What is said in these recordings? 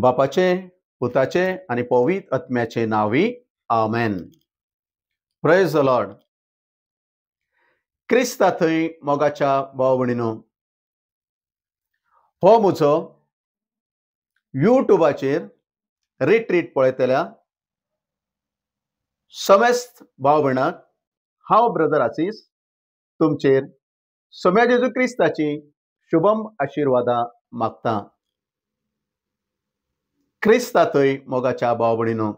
बापाचे पुताचे आणि पवित्र आत्म्याचे नावी आमेन. Praise the lord. क्रिस्ता थंय मोगाच्या भाव भयणीनो, हो म्हजो युट्यूबाचेर रिट्रीट पळयतल्या समेस्त भाव भयणाक हांव ब्रदर आसीस तुमचेर सोम्या जेजू क्रिस्ताची शुभम आशिर्वादा मागता. क्रिस्ता थंय मोगाच्या भाव भयणीनो,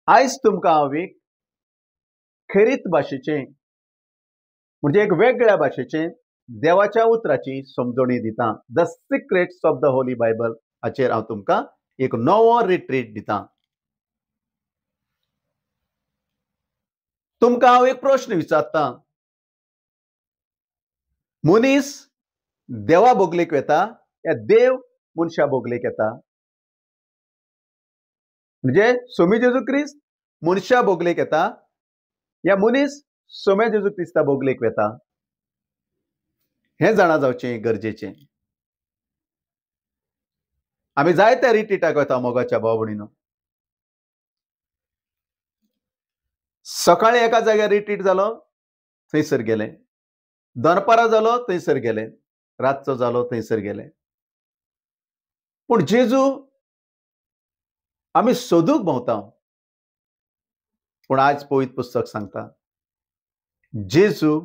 आयज तुमकां हांव एक खरीत भाशेचें म्हणजे एक वेगळ्या भाशेचें देवाच्या उतराची समजणी दिता. The secrets of the holy Bible हाचेर हांव तुमकां एक नवो रिट्रीट दिता. तुमकां हांव एक प्रश्न विचारता. मनीस देवा बोगलेक वेता या देव मनशा बोगलेक येता? म्हणजे सोमी जेजू क्रिस्त मनशा बोगलेक येता या मनीस सोम्या जेजू क्रिस्ता बोगलेक वेता? हें जाणा जावचें गरजेचें. आमी जायत्या रिट्रीटाक वता मोगाच्या भाव भयणीनो. सकाळी एका जाग्यार रिट्रीट जालो थंयसर गेले, दनपारां जालो थंयसर गेले, रातचो जालो थंयसर गेले. पूण जेजू आमी सोदूंक भोंवता. पूण आज पवित्र पुस्तक सांगता जेजू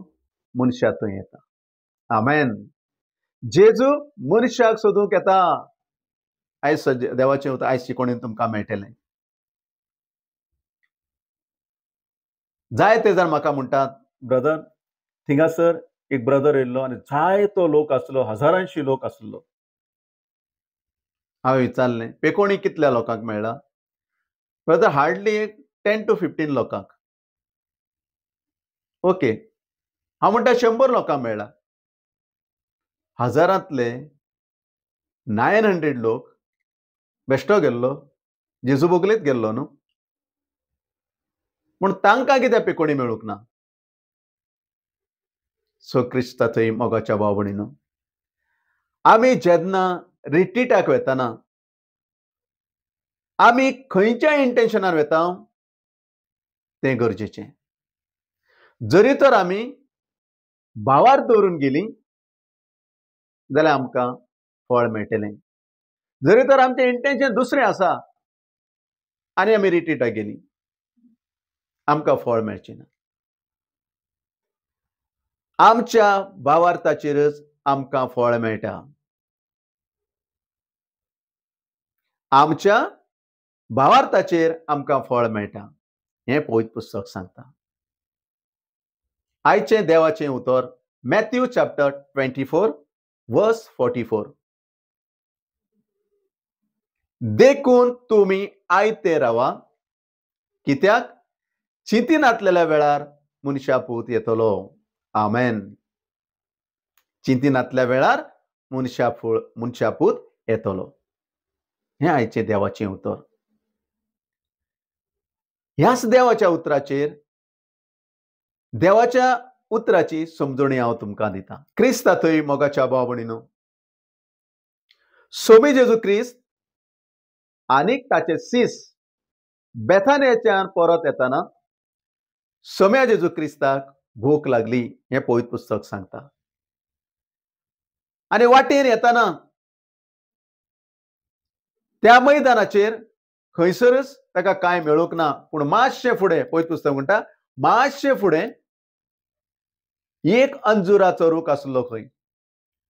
मनशा थंय येता. आमेन. जेजू मनशाक सोदूंक येता. आयज देवाचें उतर आयज शिकोवणेन तुमकां मेळटलें. जायते जाण म्हाका म्हणटात, ब्रदर थिंगासर एक ब्रदर येयल्लो आनी जायतो लोक आसलो, हजारांशी लोक आसलो. हांवें विचारलें पेकोणी कितल्या लोकांक मेळ्ळा? ब्रदर हार्डली 10 to 15 लोकांक. ओके, हांव म्हणटा 100 लोकांक मेळ्ळा. हजारांतले 900 लोक बेश्टो गेल्लो, जेजू बोगलेत गेल्लो न्हू. पूण तांकां कित्याक पेकोणी मेळूंक ना? सो क्रिस्ता थंय मोगाच्या भाव भयणीनो, आमी जेन्ना रिट्रीटाक वेतना आमी खंयच्या इंटेन्शनान वेता तें गरजेचें. जरी तर आमी भावार दवरून गेलीं जाल्यार आमकां फळ मेळटलें. जरी तर आमचें इंटेन्शन दुसरें आसा आनी आमी रिट्रीटाक गेलीं, आमकां फळ मेळचें ना. आमच्या भावार्थाचेरच आमकां फळ मेळटा. आमच्या भावार्थाचेर आमकां फळ मेळटा. हें पवित्र पुस्तक सांगता. आयचें देवाचें उतर मॅथ्यू चॅप्टर 24 वर्स 44. देखून तुमी आयते रावा, कित्याक चिंती नासलेल्या वेळार मनशा पूत येतलो. आमेन. चिंती नासल्या वेळार मनशा पूत येतलो. हें आयचें देवाचें उतर. ह्याच देवाच्या उतराचेर देवाच्या उतराची समजणी हांव तुमकां दिता. क्रिस्ता थंय मोगाच्या भाव भयणीनो, सोमी जेजू क्रिस्त आनीक ताचे सीस बेथानियाच्यान परत येताना सोम्या जेजू क्रिस्ताक भूक लागली हें पवित्र पुस्तक सांगता. आनी वाटेर येताना त्या मैदानाचेर खंयसरच ताका कांय मेळूंक ना. पूण मातशें फुडें पवित्र पुस्तक म्हणटा मातशें फुडें एक अंजुराचो रूख आसलो. खंय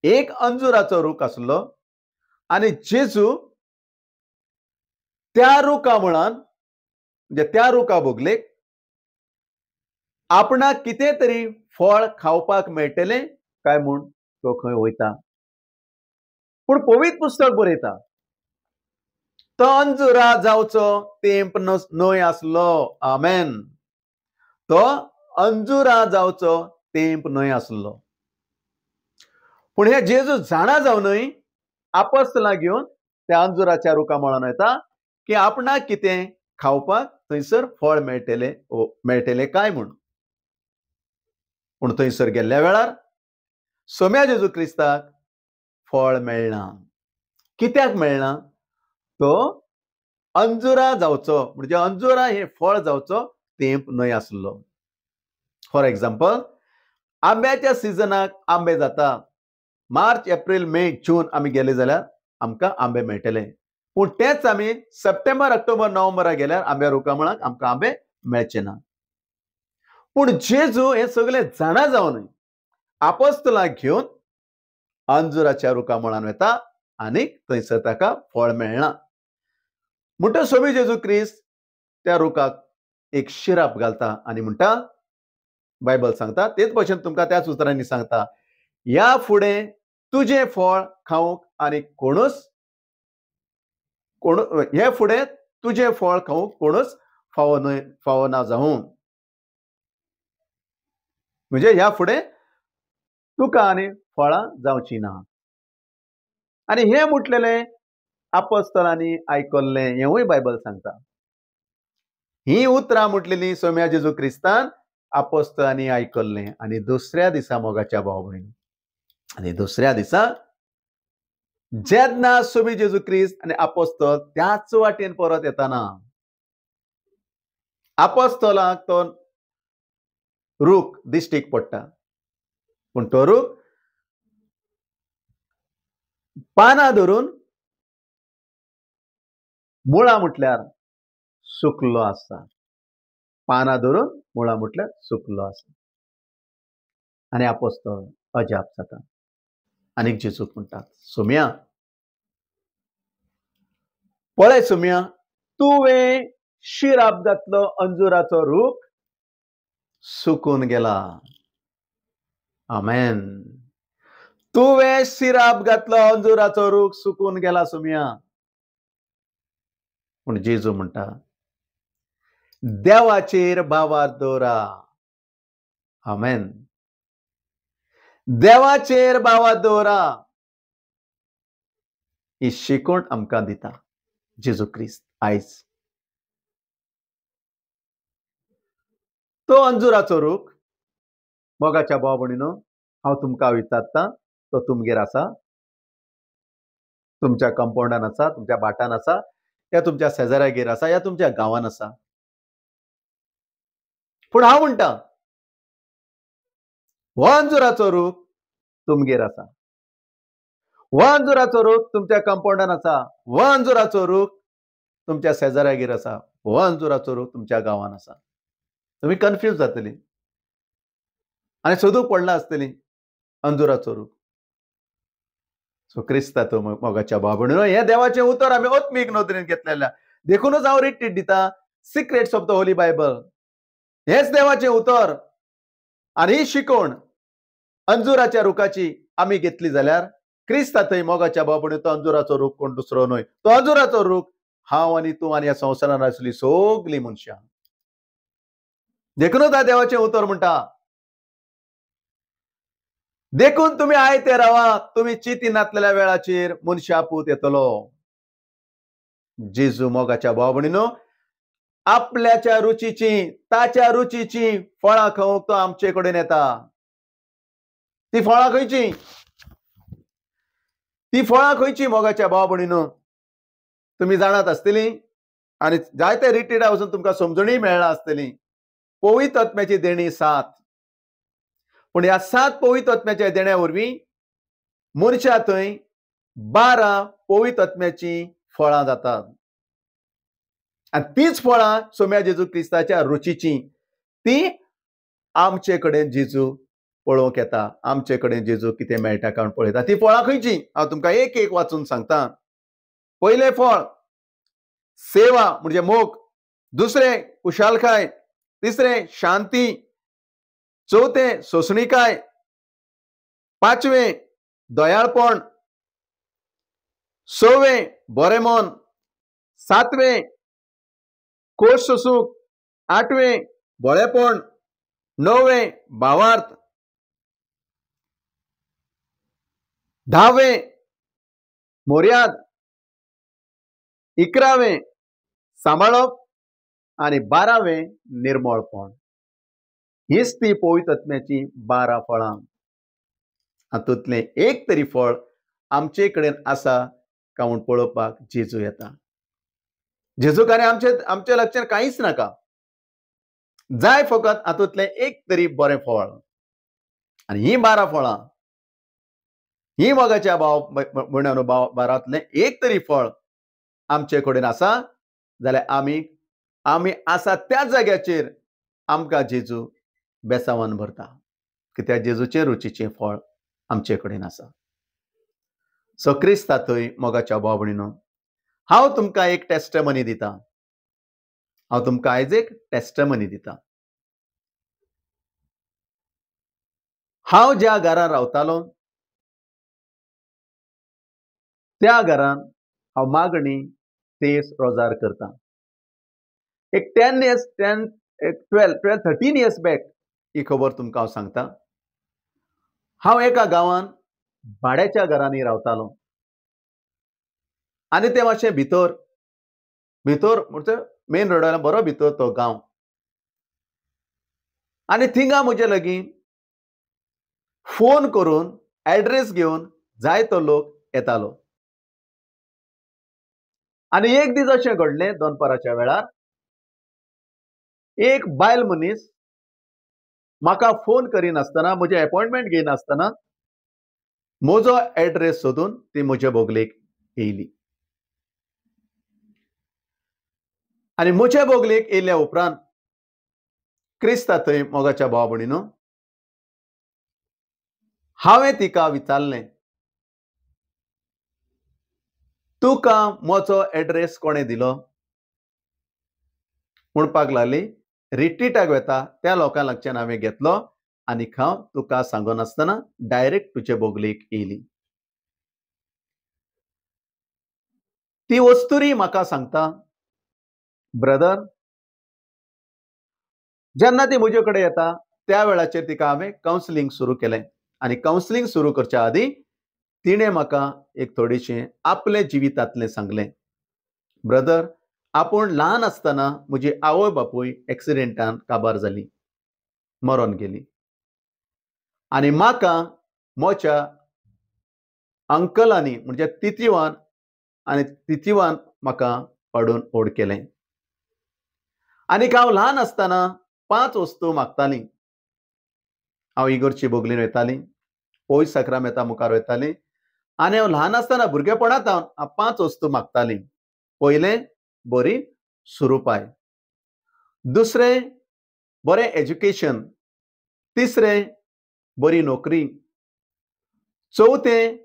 एक अंजुराचो रूख आसलो आनी जेजू त्या रुखा मुळान म्हणजे त्या रुखा बोगलेक आपणाक कितें तरी फळ खावपाक मेळटलें काय म्हूण तो खंय वयता. पूण पवित्र पुस्तक बरयता तो अंजुरा जावचो तेंप न्हय आसलो. आमेन. तो अंजुरा जावचो तेंप न्हय आसलो. पूण हे जेजू जाणा जावनय आपोस्तलां घेवन त्या अंजुराच्या रुखा मुळान वयता की आपणाक कितें खावपाक थंयसर फळ मेळटलें काय म्हूण. पूण थंयसर गेल्ल्या वेळार सोम्या जेजू क्रिस्ताक फळ मेळना. कित्याक मेळना? तो अंजुरा जावचो म्हणजे अंजुरा हे फळ जावचो तेंप न्हय आसलो. फॉर एक्झाम्पल, आंब्याच्या सिजनाक आंबे जाता. मार्च, एप्रिल, मे, जून आमी गेले जाल्यार आमकां आंबे मेळटले. पूण तेच आमी सप्टेंबर, ऑक्टोबर, नोव्हेंबराक गेल्यार आंब्या रुखामळाक आमकां आंबे मेळचे ना. पूण जेजू हे सगळे जाणा जावन आपोस्तलांक घेवन अंजुराच्या रुखामळान वता आनी थंयसर ताका फळ मेळना. म्हणटच सोबी जेजू क्रिस्त त्या रुखाक एक शिराप घालता आनी म्हणटा, बायबल सांगता तेच भशेन तुमकां त्याच उतरांनी सांगता, ह्या फुडें तुजें फळ खावंक आनी हे फुडें तुजें फळ खावंक कोणूच फावो ना जावं. म्हणजे ह्या फुडें तुका आनी फळां जावची ना. आनी हे म्हटलेलें आपोस्तलांनी आयकल्लें हेवूय बायबल सांगता. ही उतरां म्हटलेलीं सोम्या जेजू क्रिस्तान आपोस्तलांनी आयकल्लें आनी दुसऱ्या दिसा मोगाच्या भाव भयण आनी दुसऱ्या दिसा जेन्ना सोबी जेजू क्रिस्त आनी आपोस्तल त्याच वाटेन परत येताना आपोस्तलांक तो रूख दिश्टीक पडटा. पूण तो रूख पानां धरून मुळां म्हटल्यार सुकलो आसा. पानां धरून मुळां म्हटल्यार सुकलो आसा. आनी आपोस्तल अजाप जाता. आनीक जेजूक म्हणटात, सुम्या पळय सुम्या, तुवें शिराप घातलो अंजुराचो रूख सुकून गेला. आमेन. तुवें शिराप घातलो अंजुराचो रूख सुकून गेला सुम्या. पूण जेजू म्हणटा, देवाचेर बावार दवरा. आमेन. देवाचेर बावार दवरा ही शिकवण आमकां दिता जेजू क्रिस्त आयज. तो अंजुराचो रूख मोगाच्या भाव भयणीनो, हांव तुमकां विचारतां, तो तुमगेर आसा? तुमच्या कंपाउंडान आसा, तुमच्या बाटान आसा, या तुमच्या शेजाऱ्यागेर आसा, या तुमच्या गांवान आसा? पूण हांव म्हणटा, हो अंजुराचो रूख तुमगेर आसा. हो अंजुराचो रूख तुमच्या कंपाउंडान आसा. हो अंजुराचो रूख तुमच्या शेजाऱ्यागेर आसा. हो अंजुराचो रूख तुमच्या गांवान आसा. तुम्ही कन्फ्यूज जातली आनी सोदूंक पडना आसतली अंजुराचो रूख. सो क्रिस्ताचो मोगाच्या भाव भयणीनो, हे देवाचें उतर आमी आत्मीक नदरेन घेतलेल्या देखूनच हांव रिट्रीट दिता secrets of the holy Bible. हेच देवाचें उतर आनी ही शिकवण अंजुराच्या रुखाची आमी घेतली जाल्यार क्रिस्ता थंय मोगाच्या भाव भयणीनो, तो अंजुराचो रूख कोण दुसरो न्हय. तो अंजुराचो रूख हांव आनी तूं आनी ह्या संवसारान आसली सगळीं मनशां. देखूनच देवाचें उतर म्हणटा, देखून तुम्ही आयते रावा, तुम्ही चिती नातलेल्या वेळाचेर मनशा पूत येतलो. जेजू मोगाच्या भाव भयणीनो, आपल्याच्या रुचीची ताच्या रुचीची फळां खावंक तो आमचे कडेन येता. ती फळां खंयची? ती फळां खंयची मोगाच्या भाव भयणीनो? तुम्ही जाणात आसतली आनी जायते रिट्रीटा वचून तुमकां समजणी मेळना आसतली. पवित्र आत्म्याची देणी 7. पूण ह्या 7 पवित्र आत्म्याच्या देण्या वरवीं मनशा थंय 12 पवित्र आत्म्याची फळां जातात. आनी तीच फळां सोम्या जेजू क्रिस्ताच्या रुचीची ती आमचे कडेन जेजू पळोवंक येता. आमचे कडेन जेजू कितें मेळटा काय पळयता. ती फळां खंयची? हांव तुमकां एक एक वाचून सांगता. पयलें फळ सेवा म्हणजे मोग. दुसरें कुशालकाय. तिसरें शांती. चौथें सोंसणीकाय. पांचवें दयाळपण. सवें बरें मन. सातवें खोस सोसूंक. आठवें भोळेपण. णवें भावार्थ. 10वें मोर्याद. 11वें सांबाळप आनी 12वें निर्मळपण. हीच ती पवित्र आत्म्याची 12 फळां. हातूंतलें एक तरी फळ आमचे कडेन आसा काय म्हूण पळोवपाक जेजू येता. जेजूकाने आमच्या लक्षात कांयच नाका, जाय फकत हातूंतलें एक तरी बरें फळ. आनी ही 12 फळां, ही मोगाच्या बारांतलें एक तरी फळ आमचे कडेन आसा जाल्यार आमी आसा त्या जाग्याचेर आमकां जेजू बेसांवान भरता, कित्याक जेजूचे रुचीचें फळ आमचे कडेन आसा. सो क्रिस्ता थंय मोगाच्या भाव भयणीनो, हांव तुमकां एक टेस्टमनी दितां. हांव तुमकां आयज एक टेस्टमनी दितां. हांव ज्या घरांत रावतालों त्या घरांत हांव मागणी तेस रोजार करतां. एक 13 इयर्स बॅक ही खबर तुमकां हांव सांगतां. हांव एका गांवांत भाड्याच्या घरांनी रावतालों आनी तें मातशें भितर म्हणजे मेन रोडार बरो भितर तो गांव. आनी थिंगा म्हजे लागीं फोन करून एड्रेस घेवन जायतो लोक येतालो. आनी एक दीस अशें घडलें, दनपाराच्या वेळार एक बायल मनीस म्हाका फोन करिनासतना, म्हजे अपॉइंटमेंट घेयनासतना म्हजो एड्रेस सोदून ती म्हजे बोगलेक येयली. आनी म्हजे बोगलेक येयल्या उपरांत क्रिस्ता थंय मोगाच्या भाव भयणीनो, हांवें तिका विचारलें, तुका म्हजो एड्रेस कोणें दिलो? म्हणपाक लागली, रिट्रीटाक वता त्या लोकां लागच्यान हांवें घेतलो आनी हांव तुका सांगनासतना डायरेक्ट तुजे बोगलेक येयली. ती वस्तुरी म्हाका सांगता, ब्रदर, जेन्ना ती म्हजे कडेन येता त्या वेळाचेर तिका हांवें कावन्सिलींग सुरू केलें. आनी कावन्सिलींग सुरू करच्या आदीं तिणें म्हाका एक थोडेशें आपले जिवितांतलें सांगलें. ब्रदर, आपूण ल्हान आसतना म्हजी आवय बापूय एक्सिडेंटान काबार जाली, मरोन गेली. आनी म्हाका म्हज्या अंकलांनी म्हणजे तितीवान म्हाका पाडून ओड केलें. आनी हांव ल्हान आसतना 5 वस्तू मागतालीं. हांव इगर्जी बोगलीन वयतालीं, पोयस सक्रामेता मुखार वयतालीं आनी हांव ल्हान आसतना भुरगेपणांत हांव 5 वस्तू मागतालीं. पयलें, बरी सुरूपाय. दुसरें, बरें एज्युकेशन. तिसरें, बरी नोकरी. चवथें,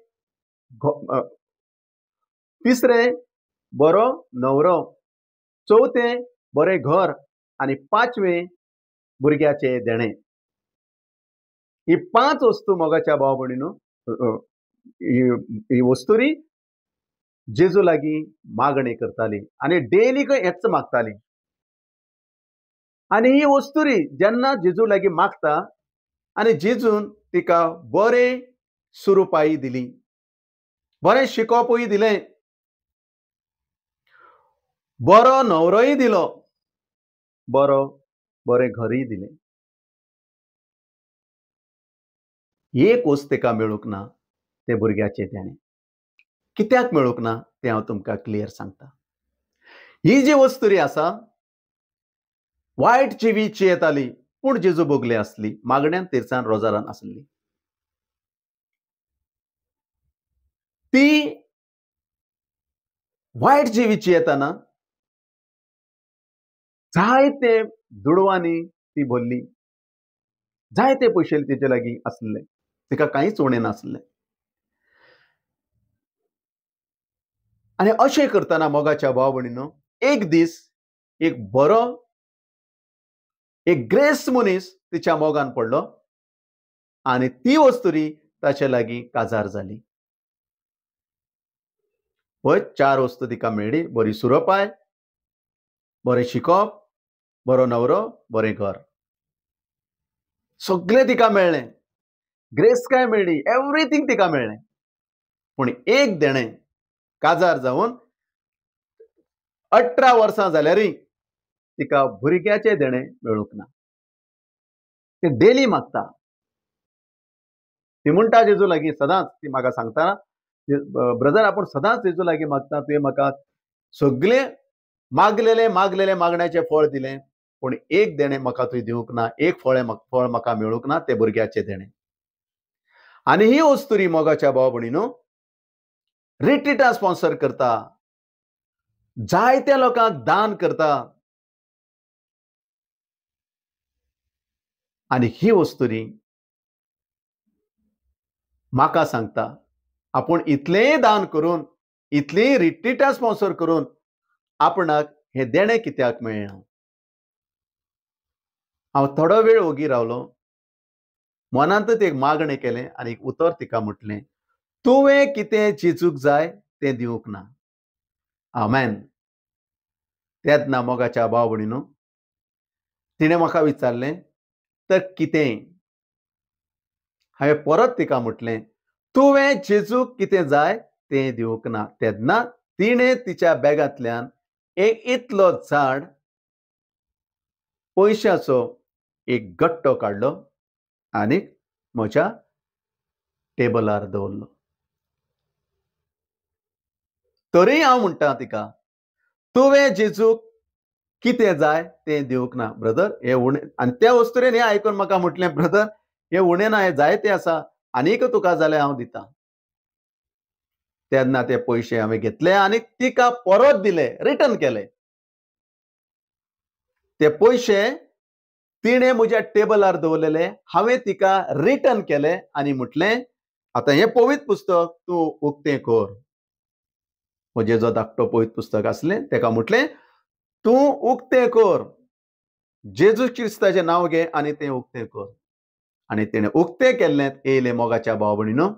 तिसरें, बरो न्हवरो. चवथें, बरें घर. आनी 5वें, भुरग्याचें देणें. ही 5 वस्तू मोगाच्या भाव भयणीनो, ही वस्तुरी जेजू लागीं मागणी करताली आनी डेलीक हेच मागताली. आनी ही वस्तुरी जेन्ना जेजू लागीं मागता आनी जेजून तिका बरें सुरूपाई दिली, बरें शिकोवपूय दिलें, बरो न्हवरोय दिलो, बरें घरूय दिलें. एक वस्त तिका मेळूंक ना, तें भुरग्याचें देणें. कित्याक मेळूंक ना तें हांव तुमकां क्लियर सांगता. ही जी वस्तुरी आसा, वायट जिवीची येताली पूण जेजू बोगले आसली, मागण्यांत तिरसान रोजारान आसली. ती वायट जिवीची येताना जायते दुडवांनी ती भरली, जायते पयशे तिचे लागीं आसले, तिका कांयच उणें नासलें. आनी अशें करतना मोगाच्या भाव भयणीनो, एक दीस एक ग्रेस मनीस तिच्या मोगान पडलो आनी ती वस्तुरी ताचे लागीं काजार जाली. पळय, 4 वस्तू तिका मेळ्ळी, बरी सुरोपाय, बरें शिकोप, बरो न्हवरो, बरें घर. सगळें तिका मेळ्ळें. ग्रेस्काय मेळ्ळी, एवरीथींग तिका मेळ्ळें. पूण एक देणें काजार जावन 18 वर्सां जाल्यारय तिका भुरग्याचें देणें मेळूंक ना. तें डेली मागता. ती म्हणटा जेजू लागीं सदांच, ती म्हाका सांगता, ब्रदर आपण सदांच तेजो लागीं मागता, तुवें म्हाका सगळे मागलेले मागलेले मागण्याचे फळ दिलें, पूण एक देणें म्हाका तुवें दिवंक ना, एक फळ म्हाका मेळूंक ना, तें भुरग्याचें देणें. आनी ही वस्तुरी मोगाच्या भाव भयणीनो रिट्रीटां स्पॉन्सर करता, जायत्या लोकांक दान करता, आनी ही वस्तुरी म्हाका सांगता आपूण इतलेंय दान करून, इतलीं रिट्रीटां स्पॉन्सर करून आपणाक हें देणें कित्याक मेळना. हांव थोडो वेळ ओगी रावलो, मनांतच एक मागणें केलें आनी एक उतर तिका म्हटलें, तुवें कितें चिंतूंक जाय तें दिवंक ना. आमेन. तेच ना मोगाच्या भाव भयणीनो, तिणें म्हाका विचारलें, तर कितें? हांवें परत तिका म्हटलें, तुवें चिंतूंक कितें जाय तें दिवंक ना. तेन्ना तिणें तिच्या बॅगांतल्यान एक इतलो झाड पयशांचो एक गट्टो काडलो आनी म्हज्या टेबलार दवरलो. तरी हांव म्हणटा तिका, तुवें जेजूक कितें जाय तें दिवंक ना. ब्रदर हें उणें, आनी त्या वस्तुरेन हें आयकून म्हाका म्हटलें, ब्रदर हें उणें ना, हें जायतें आसा, आनीक तुका जाल्यार हांव दितां. तेन्ना ते पयशे हांवें घेतले आनी तिका परत दिले, रिटर्न केले. ते पयशे तिणें म्हज्या टेबलार दवरलेले, हांवें तिका रिटर्न केले आनी म्हटलें, आतां हें पवित्र पुस्तक तूं उक्तें कर. म्हजे जो धाकटो पवित्र पुस्तक आसलें तेका म्हटलें, तूं उक्तें कर, जेजू क्रिस्ताचें नांव घे आनी तें उक्तें कर. आनी तेणें उक्तें केल्लें येयलें मोगाच्या भाव भयणीनो.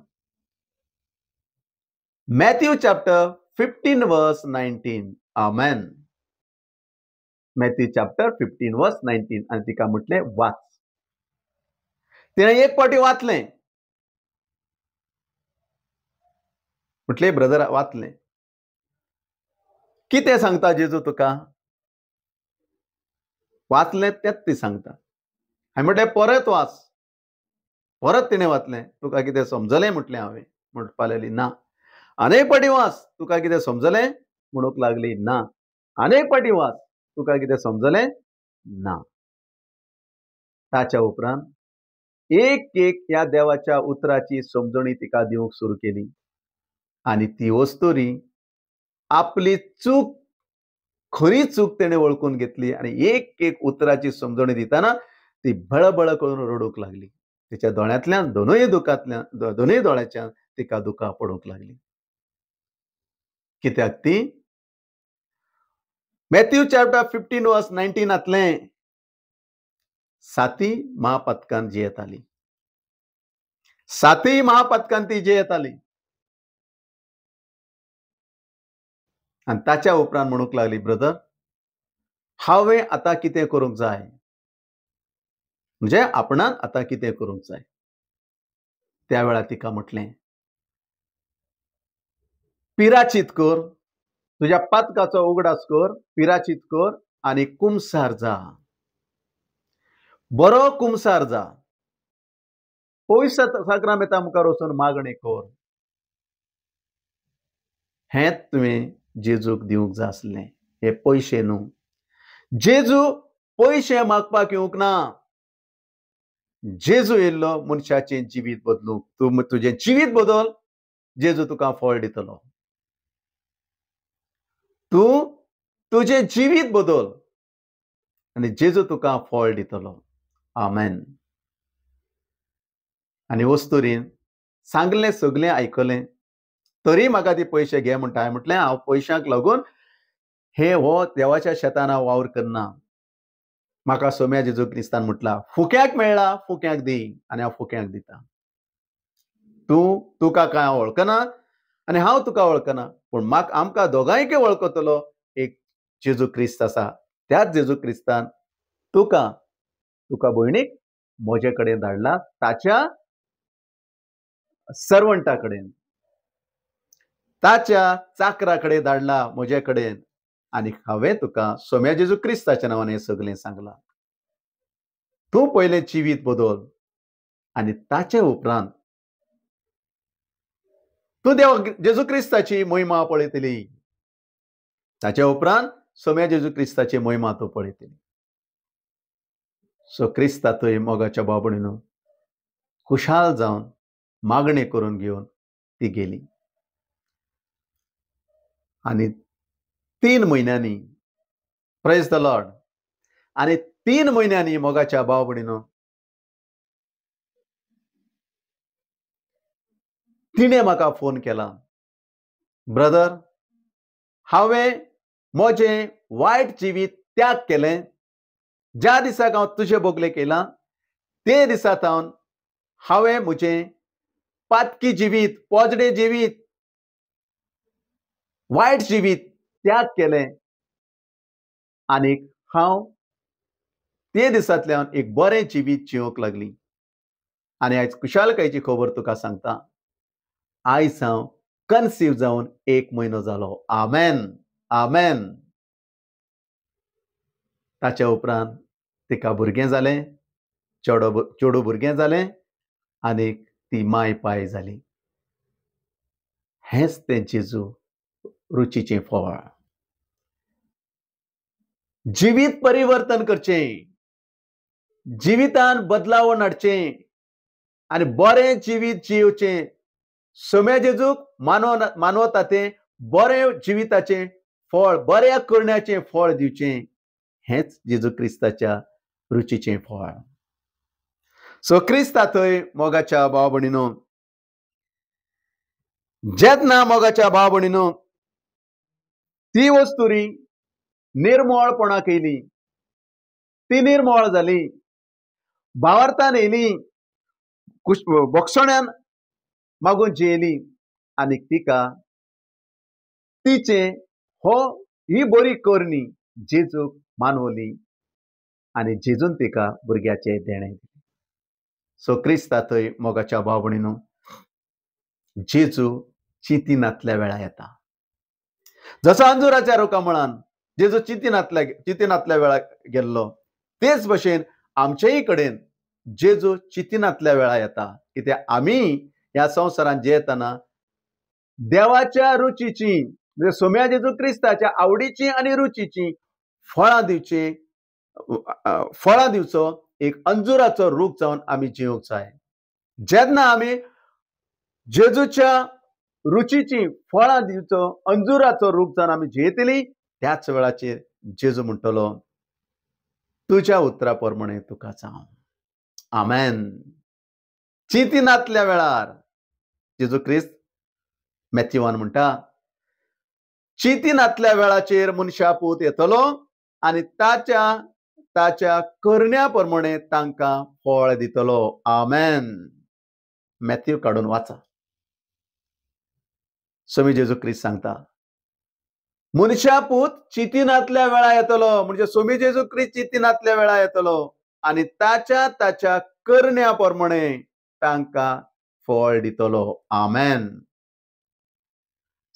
मॅथ्यू चॅप्टर 15 वर्स 19. आमेन. मॅथ्यू चॅप्टर 15 वर्स 19 आनी तिका म्हटलें वाच. तिणें एक पावटी वाचलें. म्हटलें ब्रदर वाचलें. कितें सांगता जेजू तुका? वाचलें तेंच ती सांगता. हांवें म्हटलें परत वाच. परत तिणें वाचलें. तुका कितें समजलें म्हटलें हांवें. म्हणपाक लागली ना. आनीक पावटी वाच. तुका कितें समजलें? म्हणूंक लागली ना. आनीक पावटी वाच. तुका कितें समजलें? ना. ताच्या उपरांत एक एक ह्या देवाच्या उतराची समजणी तिका दिवंक सुरू केली. आनी ती वस्तुरी आपली चूक, खरी चूक तेणें वळखून घेतली आनी एक एक उतराची समजणी दितना ती बळबळ करून रडूंक लागली. तिच्या दोळ्यांतल्यान दोनूय दोळ्याच्यान तिका दुकां पडूंक लागली. कित्याक ती मॅथ्यू चॅप्टर 15 वर्स 19 साती महापतकान जियेताली. सातय महापतकान ती जियेताली. आनी ताच्या उपरांत म्हणूंक लागली, ब्रदर हांवें आतां कितें करूंक जाय? म्हणजे आपणान आतां कितें करूंक जाय? त्या वेळार तिका म्हटलें, पिराचीत कर, तुज्या पातकाचो उगडास कर, पिराचीत कर आनी कुमसार जा. बरो कुमसार जा. पयस सक्रामेता मुखार वचून मागणें कर. हेंच तुवें जेजूक दिवंक जाय आसलें. हे पयशे न्हू. जेजू पयशे मागपाक येवंक ना. जेजू येयल्लो मनशाचें जिवीत बदलूंक. तूं तुजें जिवीत बदल, जेजू तुका फळ दितलो. तूं तुजें जिवीत बदल आनी जेजू तुका फळ दितलो. आमेन. आनी वस्तुरीन सांगलें सगळें आयकलें. तरी म्हाका ती पयशे घे म्हणटा. हांवें म्हटलें हांव पयशांक लागून हो देवाच्या शेतान हांव वावर करना. म्हाका सोम्या जेजू क्रिस्तान म्हटलां, फुक्याक मेळ्ळा फुक्याक दी आनी हांव फुक्याक दितां. तुका कांय हांव वळखना आनी हांव तुका वळखना, पूण आमकां दोगांयकय वळखतलो एक जेजू क्रिस्त आसा. त्याच जेजू क्रिस्तान तुका भयणीक म्हजे कडेन धाडला, ताच्या सर्वंटा कडेन, ताच्या चाकरा कडेन धाडला म्हजे कडेन. आनी हांवें तुका सोम्या जेजू क्रिस्ताच्या नांवान हें सगळें सांगलां. तूं पयलें जिवीत बदल आनी ताचे उपरांत तूं देव जेजू क्रिस्ताची महिमा पळयतली. ताच्या उपरांत सोम्या जेजू क्रिस्ताची महिमा तूं पळयतली. सो क्रिस्ता थंय मोगाच्या भाव भयणीनो खुशाल जावन मागणी करून घेवन ती गेली. आनी 3 म्हयन्यांनी प्रेज द लॉर्ड, आनी 3 म्हयन्यांनी मोगाच्या भाव भयणीनो तिणें म्हाका फोन केला, ब्रदर हांवें म्हजें वायट जिवीत त्याग केलें. ज्या दिसाक हांव तुजे बोगलेक येयलां ते दिसांतावन हांवें म्हजें पातकी जिवीत, पोजडें जिवीत, वायट जिवीत त्याग केलें. आनीक हांव ते दिसांतल्यान एक बरें जिवीत जिवंक लागली. आनी आयज कुशालकायेची खबर तुका सांगता. आयज हांव कन्सीव जावन 1 म्हयनो जालो. आमेन, आमेन. ताच्या उपरांत तिका भुरगें जालें, चेडूं भुरगें जालें आनीक ती माय पाय जाली. हेंच तें जेजू रुचीचें फळ. जिवीत परिवर्तन करचें, जिवितान बदलावण हाडचें आनी बरें जिवीत जिवचें. सोम्या जेजूक मानवता तें बरें जिविताचें फळ, बऱ्या करण्याचें फळ दिवचें. हेंच जेजू क्रिस्ताच्या रुचीचें फळ. सो क्रिस्ता थंय मोगाच्या भाव भयणीनो जेन्ना मोगाच्या भाव भयणीनो ती वस्तुरी निर्मळपणाक येयली, ती निर्मळ जाली, भावार्थान येयली, बोगसण्यान मागून जियेली आनीक तिका तिचे ही बरी करणी जेजूक मानवली आनी जेजून तिका भुरग्याचें देणें दिलें. सो क्रिस्ता थंय मोगाच्या भाव भयणीनो जेजू चिंतिनातल्या वेळा येता. जसो अंजुराच्या रोका मळान जेजू चिंतिनातल्या वेळा गेल्लो, तेच भशेन आमचेय कडेन जेजू चिंतिनातल्या वेळा येता. कित्याक आमी ह्या संवसारांत जियेतना देवाच्या रुचीची म्हणजे सोम्या जेजू क्रिस्ताच्या आवडीची आनी रुचीची फळां दिवचो एक अंजुराचो रूख जावन आमी जिवंक जाय. जेन्ना आमी जेजूच्या रुचीची फळां दिवचो अंजुराचो रूख जावन आमी जियेतली, त्याच वेळाचेर जेजू म्हणटलो तुज्या उतरा प्रमाणे तुका जावं. आमेन. चिंतिनातल्या वेळार जेजू क्रिस्त मॅथ्यूवान म्हणटा चिंतिनातल्या वेळाचेर मनशा पूत येतलो आनी ताच्या करण्या प्रमाणे तांकां फळ दितलो. आमेन. मॅथ्यू काडून वाचा. सोमी जेजू क्रिस्त सांगता मनशा पूत चिंतिनातल्या वेळा येतलो, म्हणजे सोमी जेजू क्रिस्त चिंतिनातल्या वेळा येतलो आनी ताच्या करण्या प्रमाणे तांकां फळ दितलो. आमेन.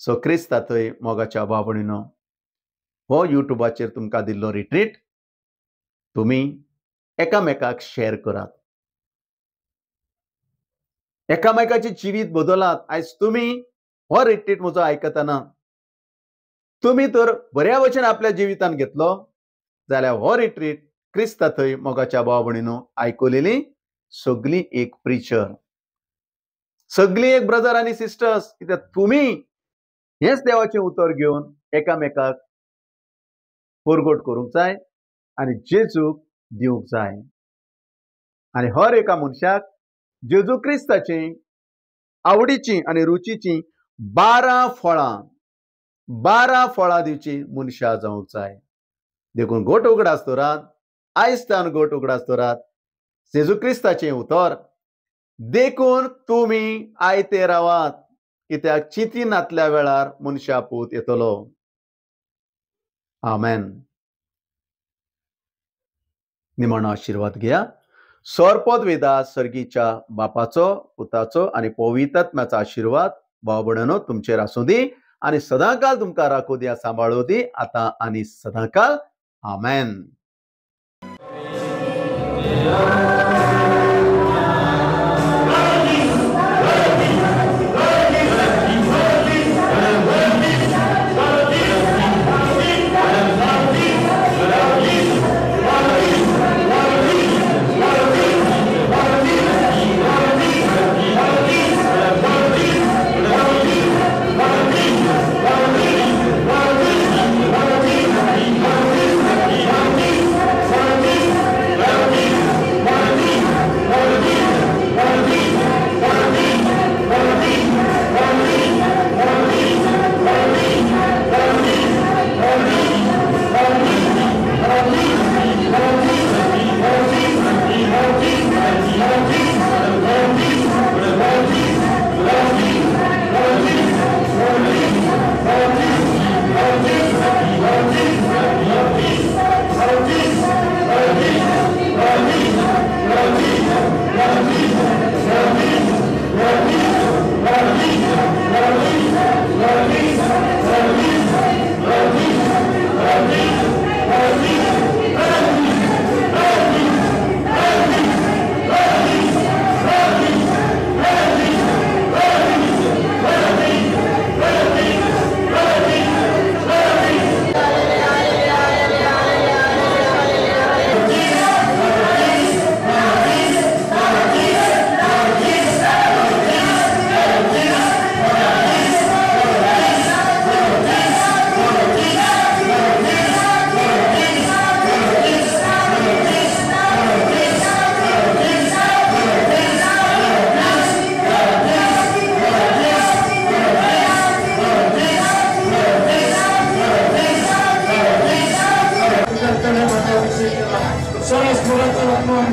सो क्रिस्ता थंय मोगाच्या भाव भयणीनो हो युट्यूबाचेर तुमकां दिल्लो रिट्रीट तुमी एकामेकाक शेअर करात. एकामेकाची जिवीत बदलात. आयज तुमी हो रिट्रीट म्हजो आयकतना तुमी तर बऱ्या भशेन आपल्या जिवितान घेतलो जाल्यार हो रिट्रीट क्रिस्ता थंय मोगाच्या भाव भयणीनो आयकलेली सगळी एक प्रिचर, सगळी एक ब्रदर आनी सिस्टर्स, कित्याक तुमी हेच देवाचें उतर घेवन एकामेकाक परगट करूंक जाय आनी जेजूक दिवंक जाय. आनी हर एका मनशाक जेजू क्रिस्ताची आवडीची आनी रुचीची 12 फळां दिवची मनशा जावंक जाय. देखून गोट उगडास दवरात, आयजतान गोट उगडास दवरात. जेजू क्रिस्ताचें उतर देखून तुमी आयते रावात, कित्याक चिंतिनातल्या वेळार मनशा पूत येतलो. आमेन. निमाणो आशिर्वाद घेया. सोरपद वेदा सर्गीच्या बापाचो, पुताचो आनी पवित्रात्म्याचो आशिर्वाद भाव भयणीनो तुमचेर आसूं दी आनी सदांकाळ तुमकां राखूं दी, सांबाळूं दी, आतां आनी सदांकाळ. आमेन. Coraz morato la nuova